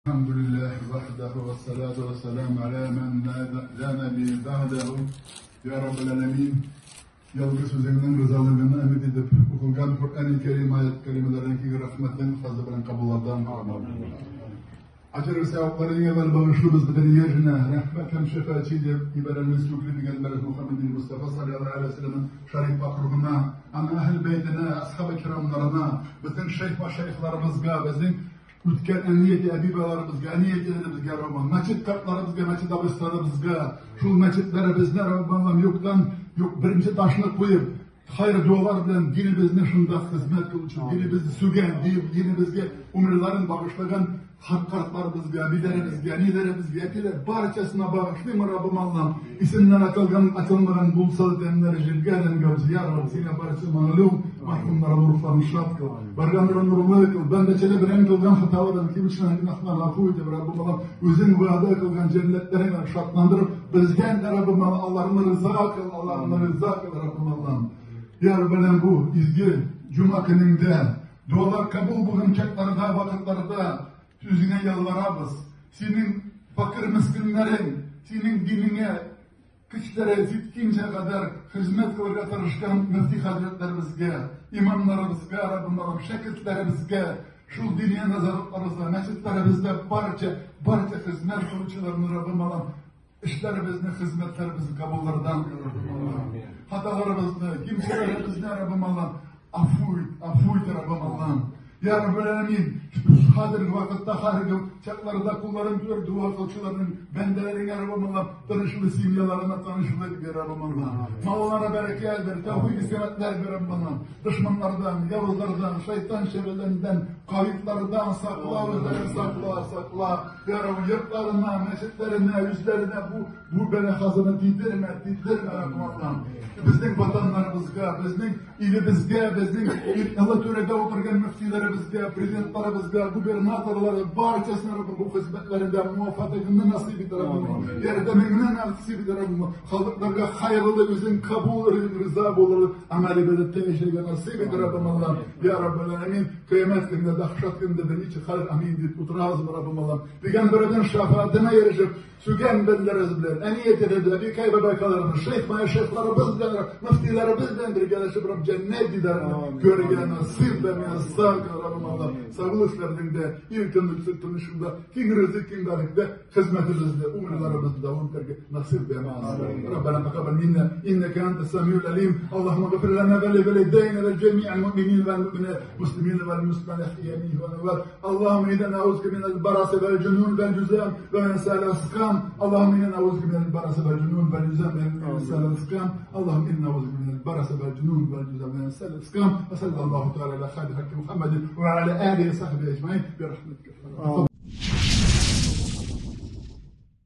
Elhamdülillah vahdehu ve salatu ve selamu ala men la nebi ba'dehu. Ya Rabbel Alemin, yalgı sözünden rızalığını ümit edip okugan Kur'an-ı Kerim ayet kelimelerindeki rahmetten fazla bilen kabullardan acır sevapların evvel bağışlığımız bir yerine rahmetem şefaatçiyle ibaremiz yüklü diyenler Muhammedin Mustafa sallallahu aleyhi ve sellem'in şerif akrubuna, ana ehl-i beytine, ashab-ı kiramlarına, bütün şeyh ve şeyhlarımızga, bizim Ütken emniyeti ebibalarımızga, emniyetlerimizga, meçit kartlarımızga, meçit abislarımızga, şu meçitlere bizler Allah'ım yoktan, yok birinci taşını koyup, hayır dualar bilen dinimizni şunda hizmet kılışın, dinimizni sügen, dinimizge umurların bağışlayan hakkartlarımızga, bilerimizge, nilerimizge, etiler barçasına bağışlayayım Rabbim Allah'ım. İsimden atılmadan bulsa denler jilgâden gavzi, ya Rabbi sine barçası mağlum, mahkumlara nuruflarını şart kıl, barganların nurunu kıl, ben de çele bilen kılgan hatalarını kim için günahlarla afu edip Rabbim Allah'ım, özün vaada kılgan cennetlerine şartlandırıp, bizden de Rabbim Allah'ım rıza kıl, Allah'ım rıza kıl Rabbim Allah'ım. Ya Rabbi bu izgi Cuma gününde dualar kabul bulun çaklarda, vakıtlarda yüzüne yalvarabız. Senin fakir miskinlerin, senin dinine, güçlere zitkince kadar hizmet kılırga tarışkan müftü hazretlerimizge, imamlarımızga, Rabbim Allah'ım, şekitlerimizge, şu diniye nazarlarımızda, mescitlerimizde barca hizmet kılıçlarını Rabbim Allah'ım, işlerimizni, hizmetlerimizi kabullardan Rabbim Allah'ım. Hatalarımızı, kimselerimizi Rabbim Allah'ım, afuydu Rabbim Allah'ım. Ya Rabbel Alemin, hadir vakitte harika çaklarda kulların diyor dua kılçılarının bendelerine Rabbim Allah'ım, tanışılı simyalarına tanışılı bir Rabbim Allah'ım. Mallara bereket ver, tevhid istemetler ver Rabbim Allah'ım. Düşmanlardan, yavuzlardan, şeytan şerlerinden, kayıtlardan sakla. Ya Rabbi yurtlarına, mescitlerine, yüzlerine bu belakazını dildirme Rabbim Allah'ım. Bizden vatanlarımızga, bizden ilimizge, bizden Allah törede oturgan müftülerimizge, prezidentlerimizge, gubernatorları, barçasına Rabbim bu hizmetlerinden muvaffakiyetini nasip eder Rabbim. Yerdeminden nasip eder Rabbim. Halklarga hayırlı bizim kabul edin, rıza bulur, amel ibadette eşliğe nasip eder Rabbim Allah'ım. Ya Rabbel Alemin, kıyamet günde, dahşat günde de niçin hayır amin deyip oturazım Rabbim Allah'ım. Peygamberden şefaatine erişip, sügen bedleriz bilen, eniyet edildiler, bir kayba bakalarını, şeyhlarımız bilen, müftülerimiz bilen bir gelişip Rabbim cennet giderini, görgen nasip ve miyassar Rabbim Allah'ım. Sağlıklarında, ilkınlık sırtınışında, kim rızık, kim dalikte, hizmetimizde, umurlarımızda, onlarga nasip ve miyassar. Rabbena tekabel minna, inneke ente semiyul alim. Allahümme gafir lana ve livelideyne ve cemi'al mu'minin vel mu'minat, muslimin vel muslimat, yemih ve nevar. Allahümme inna na'uzke minel barası vel cunun vel cüzam ve mensal askam. Allahümme inna na'uzke minel barası vel cunun vel cüzam ve mensal askam. Allahümme inna na'uzke minel barası vel cunun vel cüzam ve mensal askam. Ve sallallahu teala ala khayri hakkı Muhammedin ve ala alihi ve sahbihi ecmaîn bi rahmetika.